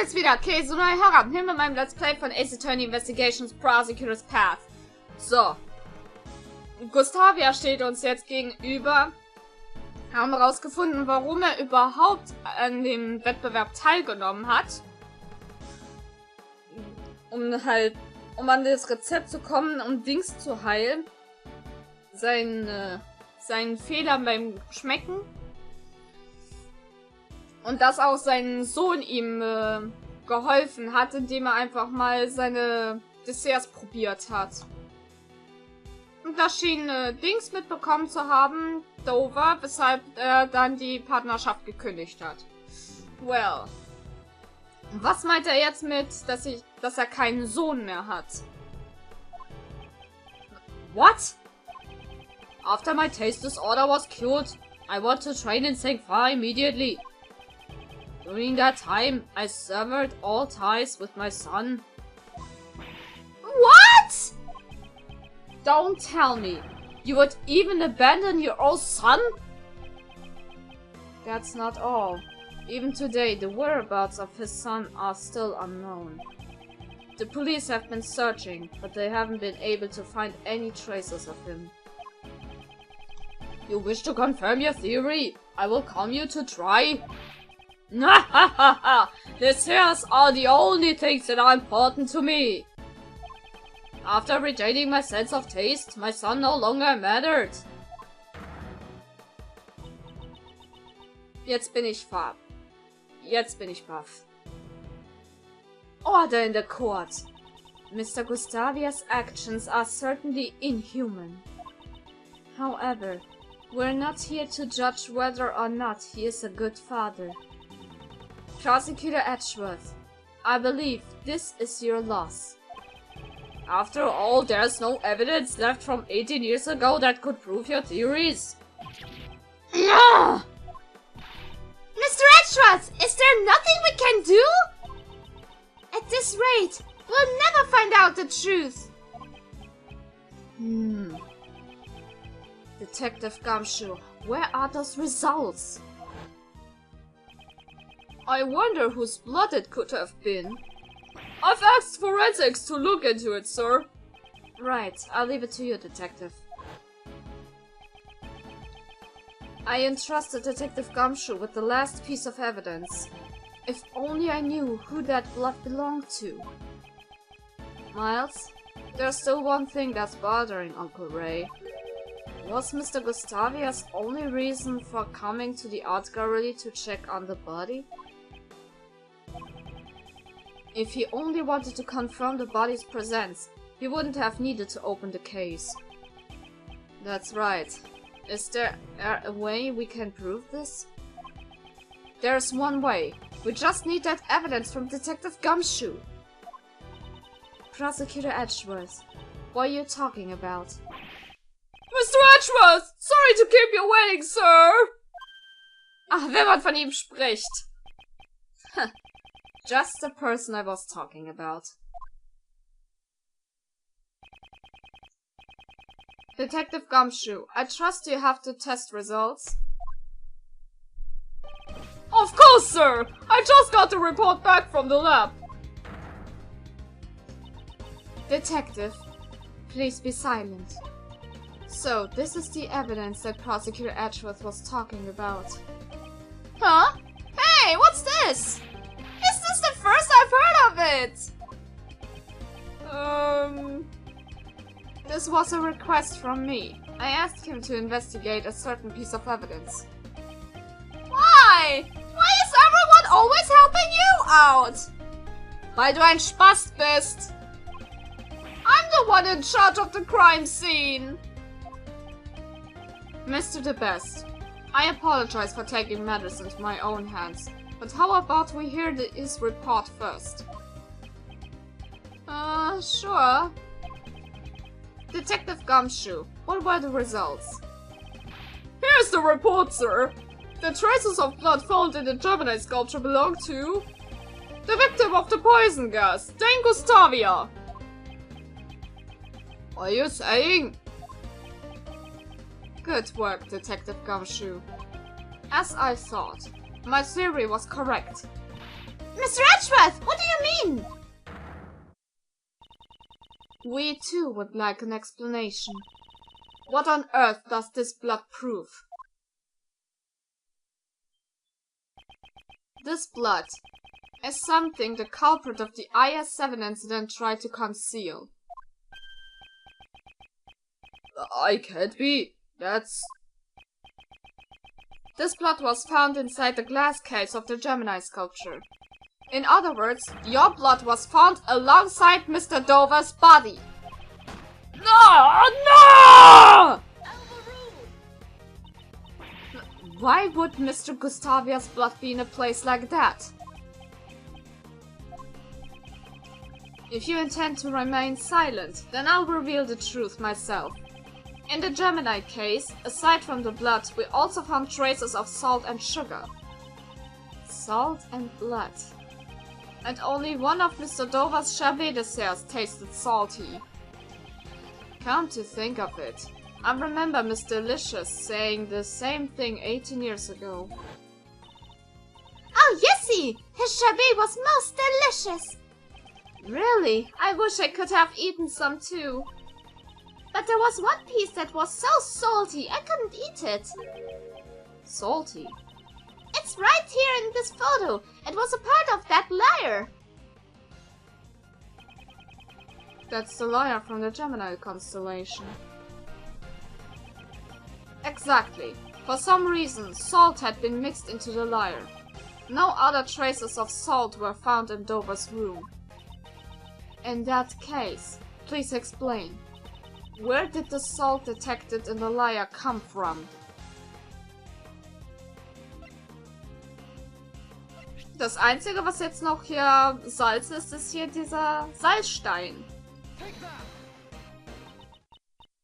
bin's wieder, okay, so neu heran. Hier mit meinem Let's Play von Ace Attorney Investigations Prosecutor's Path. So. Gustavia steht uns jetzt gegenüber. Haben herausgefunden, warum er überhaupt an dem Wettbewerb teilgenommen hat. Um an das Rezept zu kommen, um Dings zu heilen. Seinen Fehler beim Schmecken. Und dass auch sein Sohn ihm geholfen hat, indem er einfach mal seine Desserts probiert hat. Und da schien Dings mitbekommen zu haben, Dover, weshalb er dann die Partnerschaft gekündigt hat. Well. Was meint er jetzt mit, dass er keinen Sohn mehr hat? What? After my taste disorder was cured, I want to train in Sangfa immediately. During that time, I severed all ties with my son. What? Don't tell me. You would even abandon your own son? That's not all. Even today, the whereabouts of his son are still unknown. The police have been searching, but they haven't been able to find any traces of him. You wish to confirm your theory? I will come you to try. Nahahaha! These hairs are the only things that are important to me. After regaining my sense of taste, my son no longer mattered. Jetzt bin ich baff. Order in the court. Mr. Gustavia's actions are certainly inhuman. However, we're not here to judge whether or not he is a good father. Prosecutor Edgeworth, I believe this is your loss. After all, there's no evidence left from 18 years ago that could prove your theories. Mr. Edgeworth, is there nothing we can do? At this rate, we'll never find out the truth. Detective Gumshoe, where are those results? I wonder whose blood it could have been. I've asked forensics to look into it, sir. Right, I'll leave it to you, Detective. I entrusted Detective Gumshoe with the last piece of evidence. If only I knew who that blood belonged to. Miles, there's still one thing that's bothering Uncle Ray. Was Mr. Gustavia's only reason for coming to the art gallery to check on the body? If he only wanted to confirm the body's presence, he wouldn't have needed to open the case. That's right. Is there a way we can prove this? There's one way. We just need that evidence from Detective Gumshoe. Prosecutor Edgeworth, what are you talking about? Mr. Edgeworth! Sorry to keep you waiting, sir! Ach, wenn man von ihm spricht. Just the person I was talking about. Detective Gumshoe, I trust you have the test results. Of course, sir! I just got the report back from the lab. Detective, please be silent. So, this is the evidence that Prosecutor Edgeworth was talking about. Huh? Hey, what's this? Is this the first I've heard of it? This was a request from me. I asked him to investigate a certain piece of evidence. Why? Why is everyone always helping you out? Weil du ein Spast bist. I'm the one in charge of the crime scene. Mr. The Best, I apologize for taking matters into my own hands, but how about we hear his report first? Sure. Detective Gumshoe, what were the results? Here's the report, sir. The traces of blood found in the Gemini sculpture belong to the victim of the poison gas, Dame Gustavia. What are you saying? Good work, Detective Gumshoe. As I thought, my theory was correct. Mr. Edgeworth, what do you mean? We too would like an explanation. What on earth does this blood prove? This blood is something the culprit of the IS-7 incident tried to conceal. I can't be. This blood was found inside the glass case of the Gemini sculpture. In other words, your blood was found alongside Mr. Dover's body. No! Why would Mr. Gustavia's blood be in a place like that? If you intend to remain silent, then I'll reveal the truth myself. In the Gemini case, aside from the blood, we also found traces of salt and sugar. Salt and blood. And only one of Mr. Dover's Chablis desserts tasted salty. Come to think of it, I remember Miss Delicious saying the same thing 18 years ago. Oh, yesy! His Chablis was most delicious! Really? I wish I could have eaten some too. But there was one piece that was so salty, I couldn't eat it. Salty? It's right here in this photo. It was a part of that lyre. That's the lyre from the Gemini constellation. Exactly. For some reason, salt had been mixed into the lyre. No other traces of salt were found in Dover's room. In that case, please explain. Where did the salt detected in the lyre come from? Das Einzige, was jetzt noch hier Salz ist hier dieser Salzstein.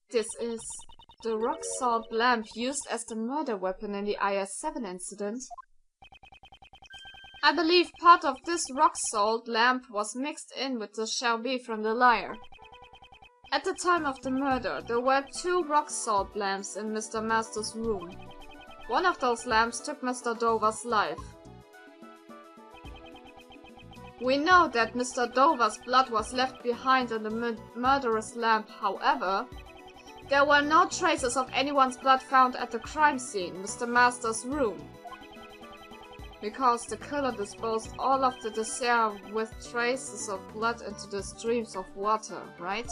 This is the rock salt lamp used as the murder weapon in the IS-7 incident. I believe part of this rock salt lamp was mixed in with the Chablis from the lyre. At the time of the murder, there were 2 rock salt lamps in Mr. Master's room. One of those lamps took Mr. Dover's life. We know that Mr. Dover's blood was left behind in the murderous lamp, however, there were no traces of anyone's blood found at the crime scene, Mr. Master's room. Because the killer disposed all of the dessert with traces of blood into the streams of water, right?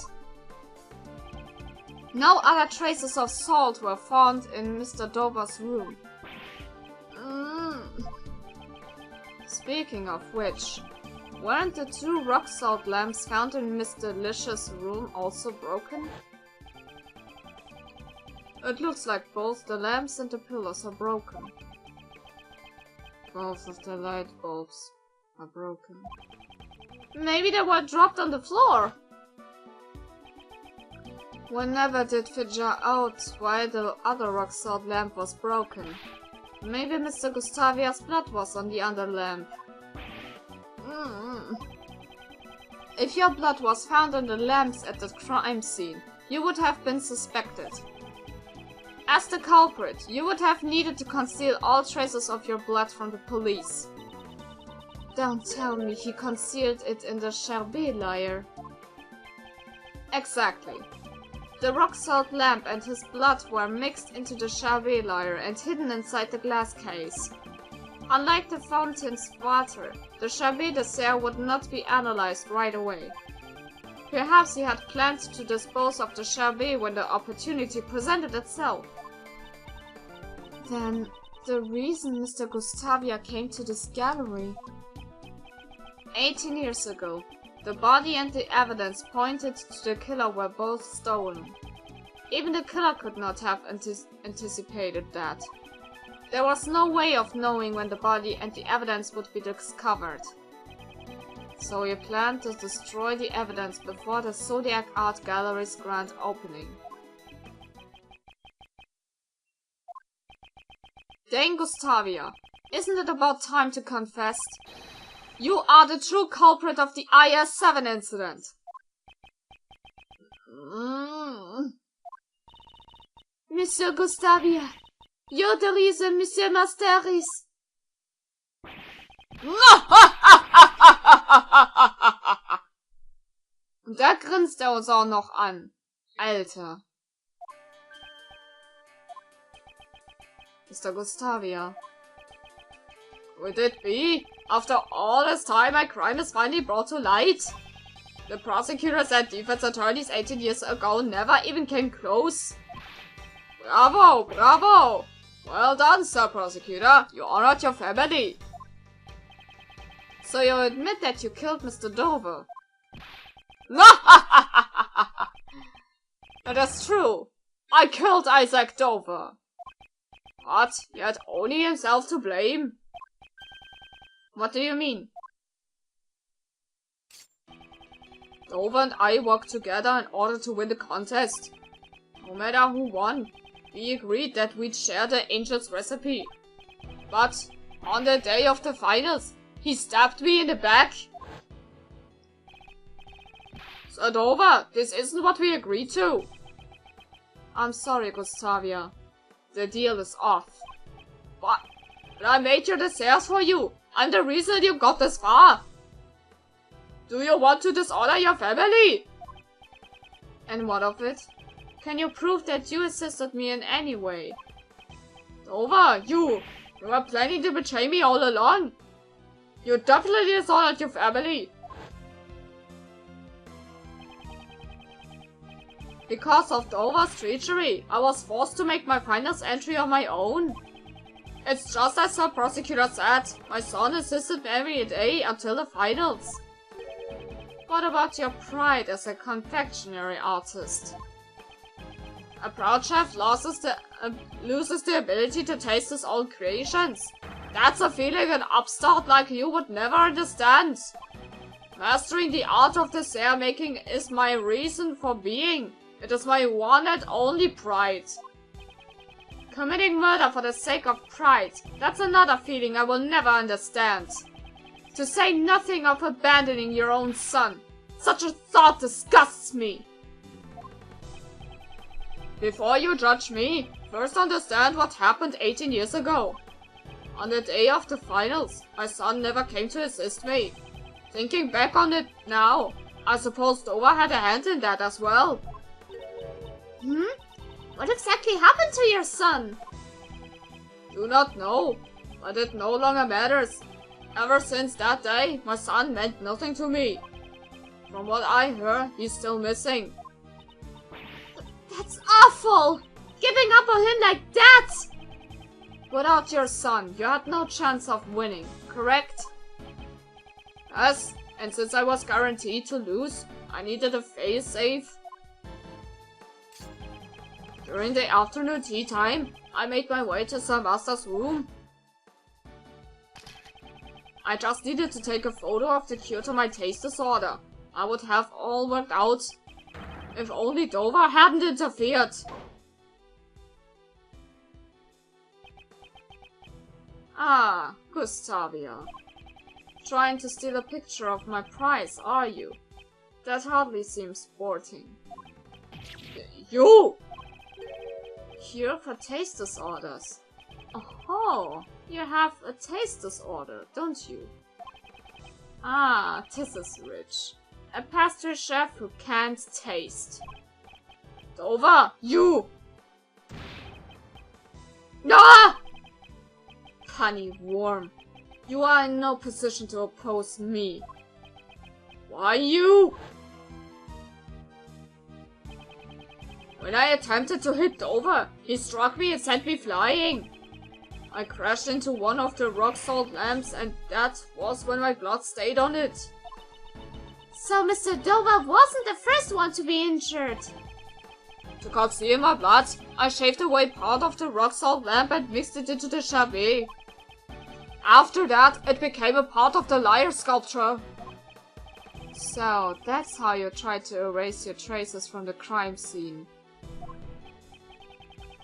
No other traces of salt were found in Mr. Dover's room. Speaking of which, weren't the 2 rock salt lamps found in Miss Delicious' room also broken? It looks like both the lamps and the pillars are broken. Both of the light bulbs are broken. Maybe they were dropped on the floor! We never did figure out why the other rock salt lamp was broken. Maybe Mr. Gustavia's blood was on the other lamp. If your blood was found on the lamps at the crime scene, you would have been suspected. As the culprit, you would have needed to conceal all traces of your blood from the police. Don't tell me he concealed it in the Chablis lyre. Exactly. The rock salt lamp and his blood were mixed into the Chablis lyre and hidden inside the glass case. Unlike the fountain's water, the Chablis dessert would not be analyzed right away. Perhaps he had planned to dispose of the Chablis when the opportunity presented itself. Then, the reason Mr. Gustavia came to this gallery. 18 years ago, the body and the evidence pointed to the killer were both stolen. Even the killer could not have anticipated that. There was no way of knowing when the body and the evidence would be discovered. So he planned to destroy the evidence before the Zodiac Art Gallery's grand opening. Dane Gustavia, isn't it about time to confess? You are the true culprit of the IS-7 incident! Monsieur Gustavia, you're the reason Monsieur Master is... grinst er uns auch noch an. Alter. Mr. Gustavia. Could it be? After all this time, my crime is finally brought to light. The prosecutor said defense attorneys 18 years ago never even came close. Bravo, bravo! Well done, Sir Prosecutor. You honored your family. So you admit that you killed Mr. Dover? That is true. I killed Isaac Dover. But he had only himself to blame. What do you mean? Dover and I worked together in order to win the contest. No matter who won, we agreed that we'd share the angel's recipe. But on the day of the finals, he stabbed me in the back. Sir Dover, this isn't what we agreed to. I'm sorry, Gustavia. The deal is off. But I made your desserts for you. I'm the reason you got this far. Do you want to dishonor your family? And what of it? Can you prove that you assisted me in any way? Dover, you were planning to betray me all along. You definitely dishonored your family. Because of Dover's treachery, I was forced to make my finals entry on my own. It's just as the prosecutor said, my son assisted me every day until the finals. What about your pride as a confectionery artist? A proud chef loses the ability to taste his own creations. That's a feeling an upstart like you would never understand. Mastering the art of dessert making is my reason for being. It is my one and only pride. Committing murder for the sake of pride, that's another feeling I will never understand. To say nothing of abandoning your own son. Such a thought disgusts me. Before you judge me, first understand what happened 18 years ago. On the day of the finals, my son never came to assist me. Thinking back on it now, I suppose Dover had a hand in that as well. What exactly happened to your son? Do not know, but it no longer matters. Ever since that day, my son meant nothing to me. From what I heard, he's still missing. That's awful! Giving up on him like that! Without your son, you had no chance of winning, correct? Yes, and since I was guaranteed to lose, I needed a fail-safe. During the afternoon tea time, I made my way to Sir Master's room. I just needed to take a photo of the cure to my taste disorder. I would have all worked out if only Dover hadn't interfered. Ah, Gustavia. Trying to steal a picture of my prize, are you? That hardly seems sporting. You! Cure for taste disorders. Oh, you have a taste disorder, don't you? Ah, this is rich. A pastry chef who can't taste. Dover, you! Ah! Honey worm, you are in no position to oppose me. Why you? When I attempted to hit Dover, he struck me and sent me flying. I crashed into one of the rock salt lamps and that was when my blood stayed on it. So Mr. Dover wasn't the first one to be injured. To conceal my blood, I shaved away part of the rock salt lamp and mixed it into the Chabet. After that, it became a part of the lyre sculpture. So, that's how you tried to erase your traces from the crime scene.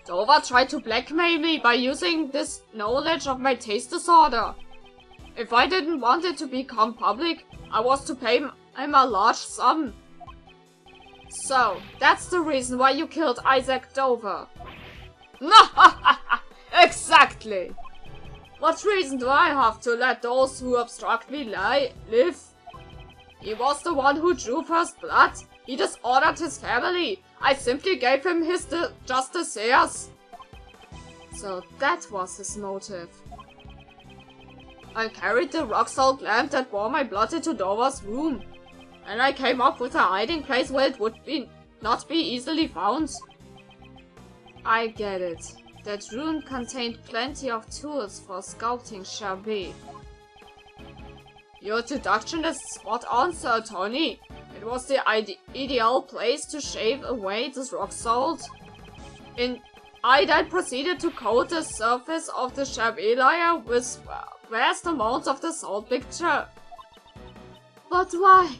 Dover tried to blackmail me by using this knowledge of my taste disorder. If I didn't want it to become public, I was to pay him a large sum. So, that's the reason why you killed Isaac Dover. Exactly! What reason do I have to let those who obstruct me live? He was the one who drew first blood, He disordered his family. I simply gave him his just desires. So that was his motive. I carried the rock-salt lamp that bore my blood into Dova's room, and I came up with a hiding place where it would not be easily found. I get it. That room contained plenty of tools for sculpting Shabby. Your deduction is spot on, Sir Tony. It was the ideal place to shave away this rock salt. I then proceeded to coat the surface of the Shabby layer with vast amounts of the salt mixture. But why?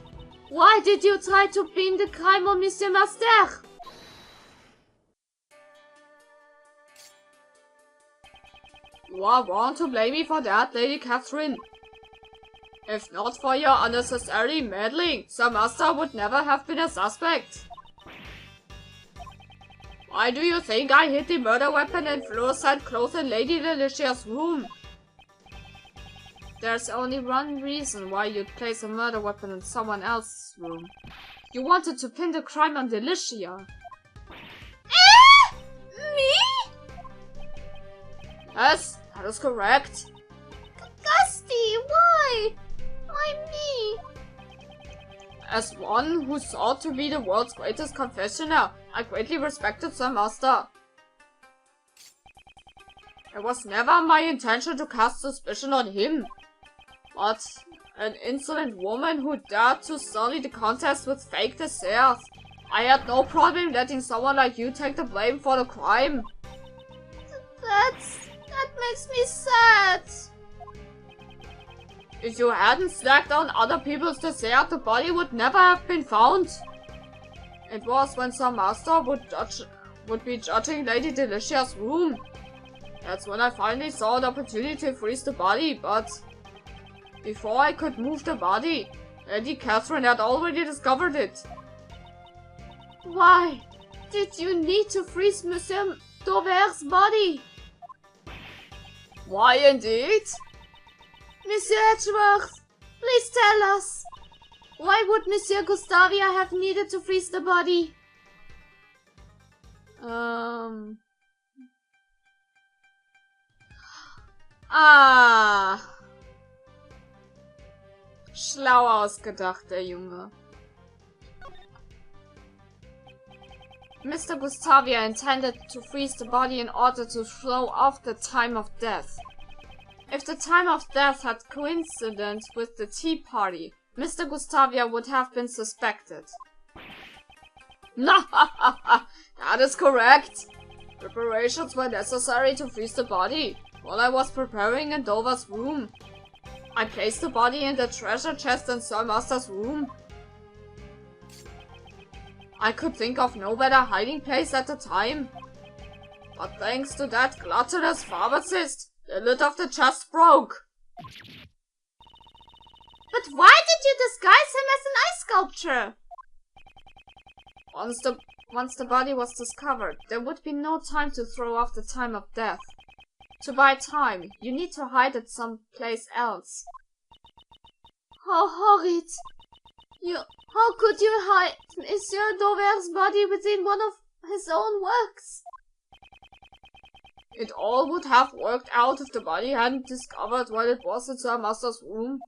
Why did you try to pin the crime on Monsieur Master? You are wrong to blame me for that, Lady Catherine. If not for your unnecessary meddling, Sir Master would never have been a suspect. Why do you think I hid the murder weapon and fluorescent clothes in Lady Delicia's room? There's only one reason why you'd place a murder weapon in someone else's room. You wanted to pin the crime on Delicia. Me? Yes, that is correct. Gusty, why? Why me? As one who sought to be the world's greatest confessioner, I greatly respected Sir Master. It was never my intention to cast suspicion on him. But an insolent woman who dared to sully the contest with fake desserts. I had no problem letting someone like you take the blame for the crime. That makes me sad. If you hadn't snacked on other people's dessert, the body would never have been found. It was when Sir Master would be judging Lady Delicia's room. That's when I finally saw an opportunity to freeze the body, but before I could move the body, Lady Catherine had already discovered it. Why did you need to freeze Monsieur Daubert's body? Why indeed? Monsieur Edgeworth, please tell us. Why would Monsieur Gustavia have needed to freeze the body? Schlau ausgedacht, der Junge. Mr. Gustavia intended to freeze the body in order to throw off the time of death. If the time of death had coincided with the tea party, Mr. Gustavia would have been suspected. That is correct. Preparations were necessary to freeze the body while I was preparing in Dova's room. I placed the body in the treasure chest in Sir Master's room. I could think of no better hiding place at the time. But thanks to that gluttonous pharmacist, the lid of the chest broke. But why did you disguise him as an ice sculpture? Once the body was discovered, there would be no time to throw off the time of death. To buy time, you need to hide it someplace else. How horrid! How could you hide Monsieur Daubert's body within one of his own works? It all would have worked out if the body hadn't discovered while it was in Sir Master's room.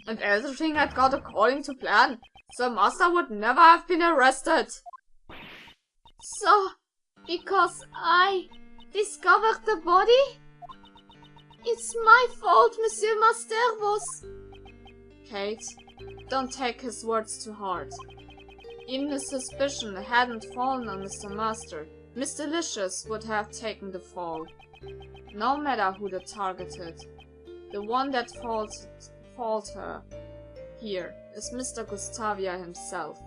And everything had gone according to plan. Sir Master would never have been arrested. So, because I discovered the body? It's my fault Monsieur Master was... Kate, don't take his words to heart. Even if suspicion hadn't fallen on Mr. Master, Miss Delicious would have taken the fall. No matter who the targeted. The one that fault her here is Mr. Gustavia himself.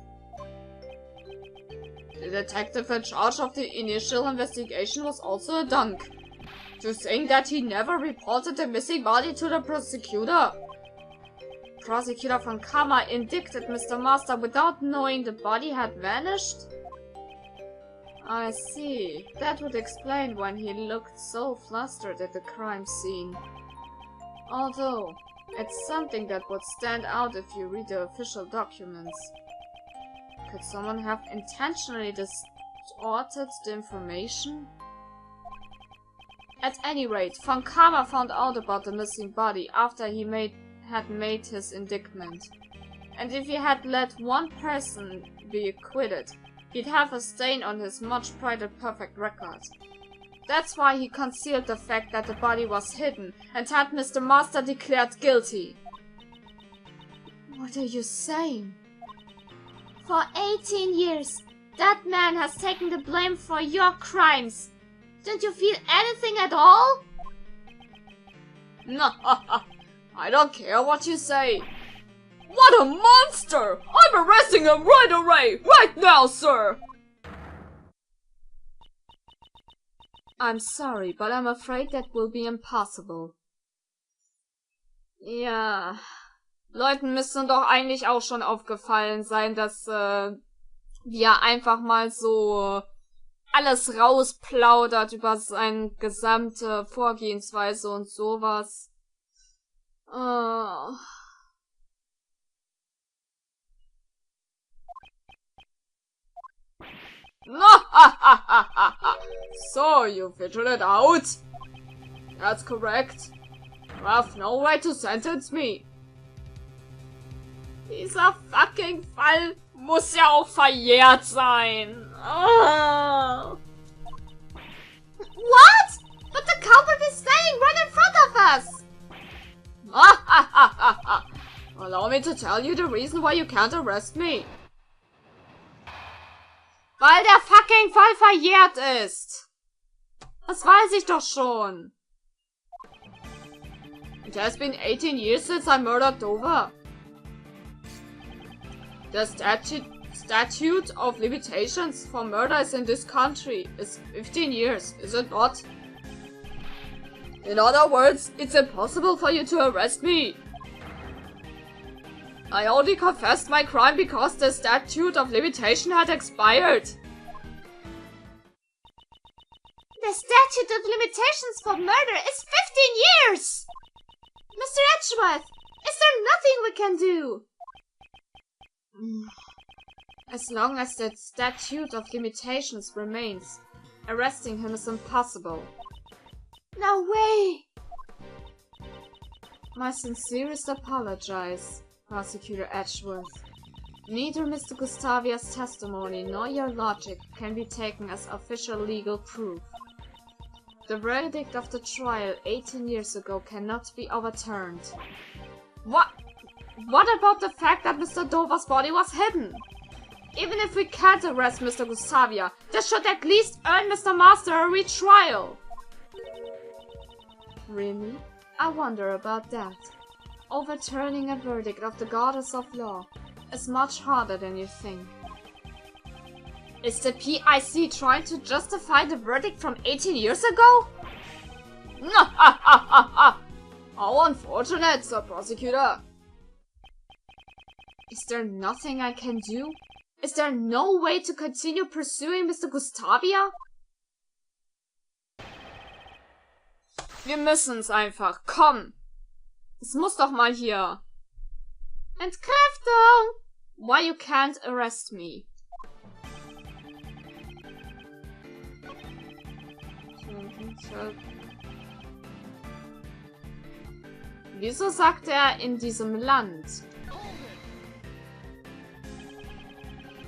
The detective in charge of the initial investigation was also a dunk. To think that he never reported the missing body to the prosecutor. Prosecutor von Kammer indicted Mr. Master without knowing the body had vanished? I see. That would explain when he looked so flustered at the crime scene. Although, it's something that would stand out if you read the official documents. Could someone have intentionally distorted the information? At any rate, Von Karma found out about the missing body after he had made his indictment. And if he had let one person be acquitted, he'd have a stain on his much prided perfect record. That's why he concealed the fact that the body was hidden and had Mr. Master declared guilty. What are you saying? For 18 years, that man has taken the blame for your crimes. Don't you feel anything at all? No, I don't care what you say. What a monster! I'm arresting him right away! Right now, sir! I'm sorry, but I'm afraid that will be impossible. Ja, Leuten müsste doch eigentlich auch schon aufgefallen sein, dass wie er einfach mal so alles rausplaudert über seine gesamte Vorgehensweise und sowas. So, you figured it out? That's correct. You have no right to sentence me. Dieser fucking Fall muss ja auch verjährt sein. What? But the culprit is standing right in front of us. Allow me to tell you the reason why you can't arrest me. Weil der fucking Fall verjährt ist. Das weiß ich doch schon. It has been 18 years since I murdered Dover. The statute of limitations for murders in this country is 15 years, is it not? In other words, it's impossible for you to arrest me. I only confessed my crime because the statute of limitation had expired. The statute of limitations for murder is 15 years! Mr. Edgeworth, is there nothing we can do? As long as the statute of limitations remains, arresting him is impossible. No way! My sincerest apologies, Prosecutor Edgeworth. Neither Mr. Gustavia's testimony nor your logic can be taken as official legal proof. The verdict of the trial 18 years ago cannot be overturned. What about the fact that Mr. Dover's body was hidden? Even if we can't arrest Mr. Gustavia, that should at least earn Mr. Master a retrial. Really? I wonder about that. Overturning a verdict of the goddess of law is much harder than you think. Is the PIC trying to justify the verdict from 18 years ago? How unfortunate, Sir Prosecutor. Is there nothing I can do? Is there no way to continue pursuing Mr. Gustavia? Wir müssen's einfach. Komm! Es muss doch mal hier. Entkräftung! Why you can't arrest me? Wieso sagt er in diesem Land?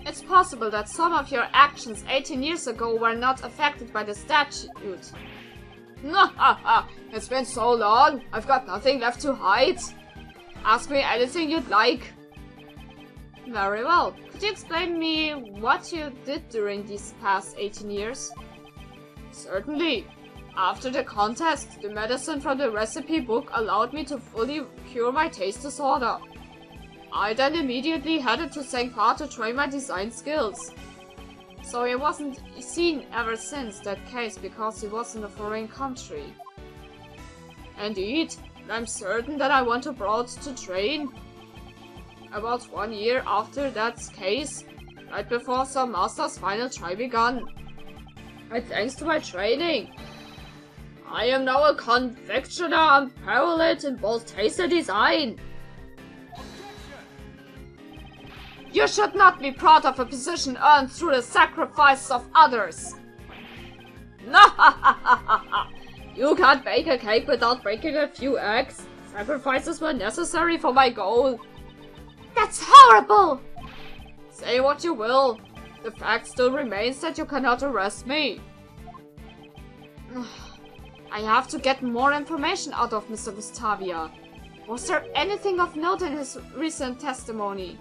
It's possible that some of your actions 18 years ago were not affected by the statute. It's been so long, I've got nothing left to hide. Ask me anything you'd like. Very well. Could you explain me what you did during these past 18 years? Certainly. After the contest, the medicine from the recipe book allowed me to fully cure my taste disorder. I then immediately headed to St. Paul to train my design skills. So he wasn't seen ever since that case because he was in a foreign country. Indeed, I'm certain that I went abroad to train. About 1 year after that case, right before Sir Master's final trial began. And thanks to my training, I am now a confectioner unparalleled in both taste and design. You should not be proud of a position earned through the sacrifice of others. You can't bake a cake without breaking a few eggs. Sacrifices were necessary for my goal. That's horrible! Say what you will. The fact still remains that you cannot arrest me. I have to get more information out of Mr. Gustavia. Was there anything of note in his recent testimony?